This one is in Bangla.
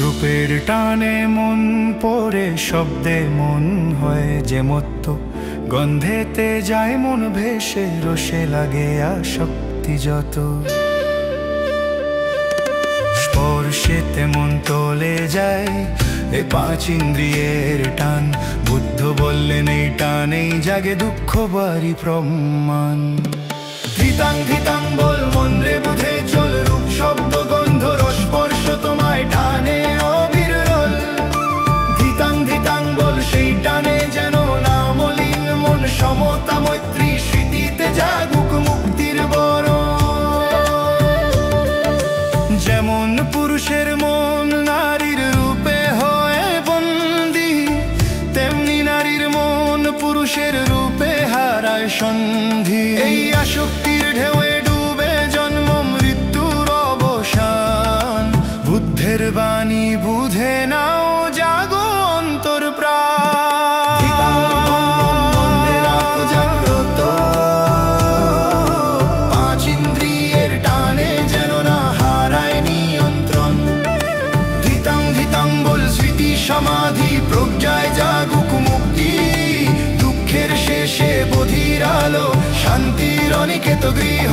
রূপের টানে মন পড়ে, শব্দে মন হয় যে মত্ত, গন্ধেতে যায় মন ভেসে, রসে লাগে আসক্তি যত, স্পর্শেতে মন তলে যায়, এই পাঁচ ইন্দ্রিয়ের টান। বুদ্ধ বললেন এই টানেই জাগে দুঃখ বাড়ি প্রমাণ। ধিতাং ধিতাং বল মন রে বুঝে চল, রূপ শব্দ গন্ধ রস স্পর্শ তোমায় টানে অবিরল। ধিতাং ধিতাং বল সেই টানে যেন না মলিন মন, সমতা মৈত্রী স্মৃতিতে জাগুক মুক্তির বরণ। যেমন পুরুষের মন নারীর রূপে হয় বন্দী, তেমনি নারীর মন পুরুষের রূপে হারায় সন্ধি। এই আসক্তির ঢেউয়ে ডুবে জন্ম মৃত্যুর অবসান। বুদ্ধের বাণী বুঝে নাও, জাগো অন্তর প্রাণ। জাগ্রত পাঁচ ইন্দ্রিয়ের টানে যেন না হারায় নিয়ন্ত্রণ। ধিতাং ধিতাং বল স্মৃতি সমাধি, প্রজ্ঞায় জাগুক মুক্তি। দুঃখের শেষে বধির আলো, শান্তির অনিকেত গৃহ।